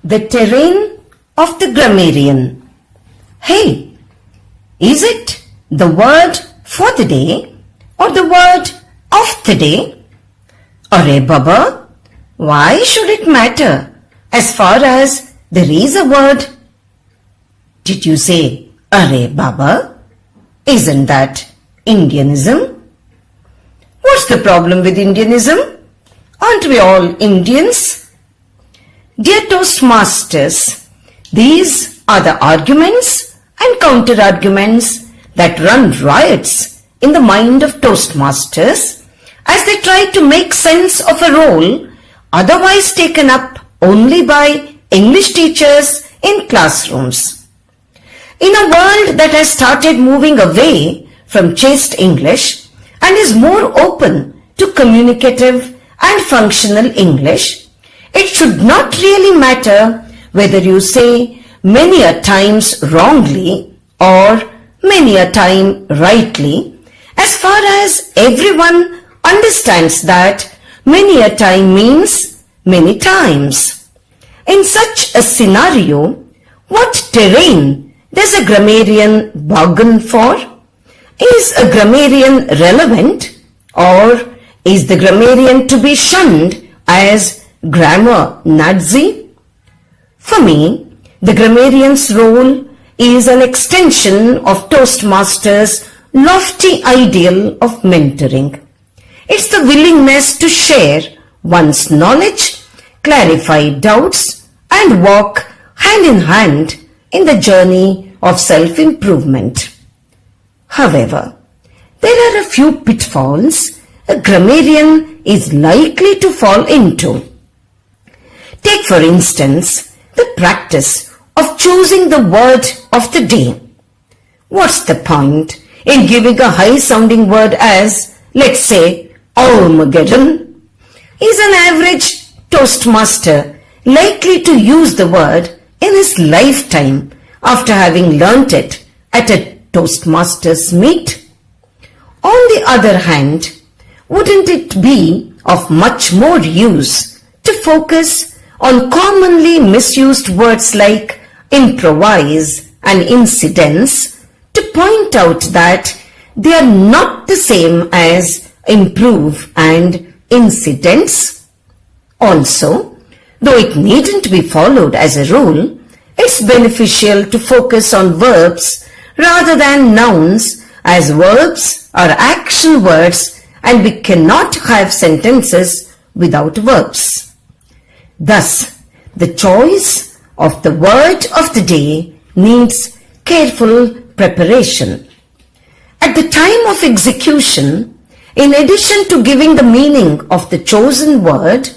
The terrain of the grammarian. Hey, is it the word for the day or the word of the day? Arey Baba, why should it matter as far as there is a word? Did you say Arey Baba? Isn't that Indianism? What's the problem with Indianism? Aren't we all Indians? Dear Toastmasters, these are the arguments and counter-arguments that run riots in the mind of Toastmasters as they try to make sense of a role otherwise taken up only by English teachers in classrooms. In a world that has started moving away from chaste English and is more open to communicative and functional English, it should not really matter whether you say many a times wrongly or many a time rightly, as far as everyone understands that many a time means many times. In such a scenario, what terrain does a grammarian bargain for? Is a grammarian relevant, or is the grammarian to be shunned as grammar Nazi? For me, the grammarian's role is an extension of Toastmasters' lofty ideal of mentoring. It's the willingness to share one's knowledge, clarify doubts, and walk hand in hand in the journey of self-improvement. However, there are a few pitfalls a grammarian is likely to fall into. Take, for instance, the practice of choosing the word of the day. What's the point in giving a high-sounding word as, let's say, Armageddon? Is an average Toastmaster likely to use the word in his lifetime after having learnt it at a Toastmasters meet? On the other hand, wouldn't it be of much more use to focus on commonly misused words like improvise and incidents to point out that they are not the same as improve and incidents? Also, though it needn't be followed as a rule, it's beneficial to focus on verbs rather than nouns, as verbs are action words and we cannot have sentences without verbs. Thus, the choice of the word of the day needs careful preparation. At the time of execution, in addition to giving the meaning of the chosen word,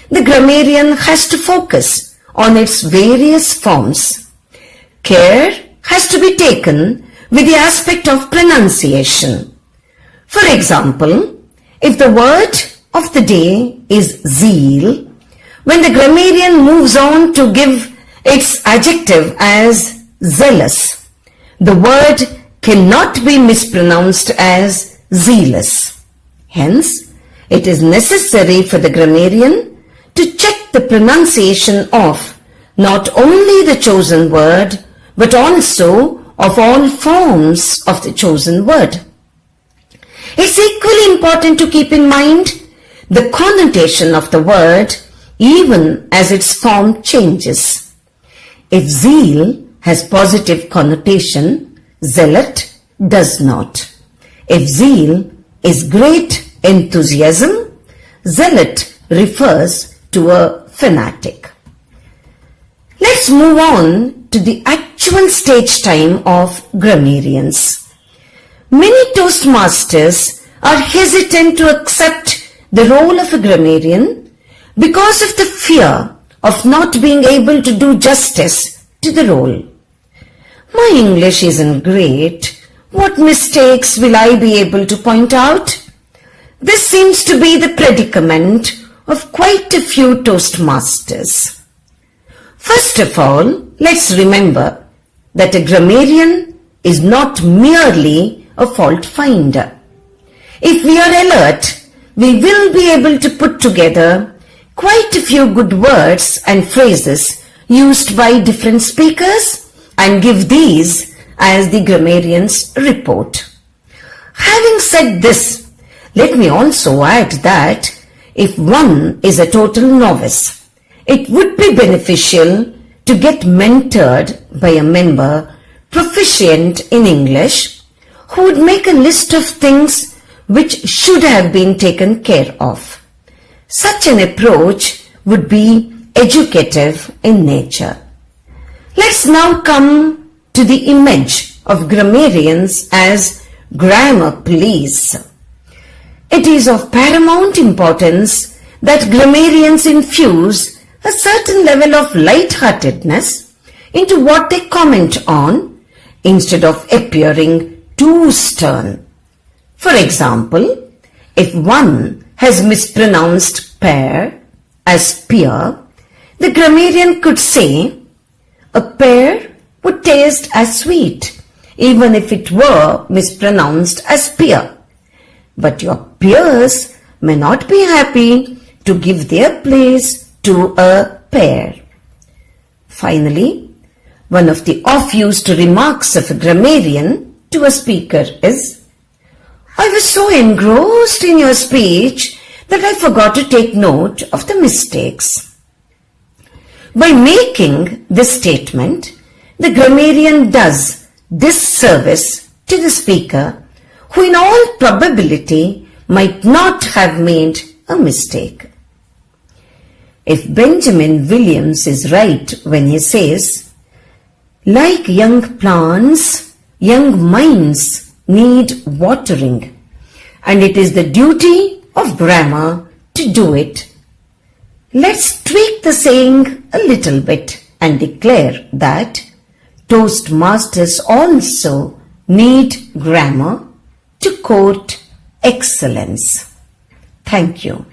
the grammarian has to focus on its various forms. Care has to be taken with the aspect of pronunciation. For example, if the word of the day is zeal, when the grammarian moves on to give its adjective as zealous, the word cannot be mispronounced as zealous. Hence, it is necessary for the grammarian to check the pronunciation of not only the chosen word, but also of all forms of the chosen word. It's equally important to keep in mind the connotation of the word even as its form changes. If zeal has positive connotation, zealot does not. If zeal is great enthusiasm, zealot refers to a fanatic. Let's move on to the actual stage time of grammarians. Many Toastmasters are hesitant to accept the role of a grammarian because of the fear of not being able to do justice to the role. My English isn't great. What mistakes will I be able to point out? This seems to be the predicament of quite a few Toastmasters. First of all, let's remember that a grammarian is not merely a fault finder. If we are alert, we will be able to put together quite a few good words and phrases used by different speakers and give these as the grammarian's report. Having said this, let me also add that if one is a total novice, it would be beneficial to get mentored by a member proficient in English who would make a list of things which should have been taken care of. Such an approach would be educative in nature. Let's now come to the image of grammarians as grammar police. It is of paramount importance that grammarians infuse a certain level of lightheartedness into what they comment on instead of appearing too stern. For example, if one has mispronounced pear as pear, the grammarian could say, a pear would taste as sweet even if it were mispronounced as pear. But your peers may not be happy to give their place to a pear. Finally, one of the oft-used remarks of a grammarian to a speaker is, I was so engrossed in your speech that I forgot to take note of the mistakes. By making this statement, the grammarian does disservice to the speaker who in all probability might not have made a mistake. If Benjamin Williams is right when he says, like young plants, young minds need watering, and it is the duty of grammar to do it, let's tweak the saying a little bit and declare that Toastmasters also need grammar to quote excellence. Thank you.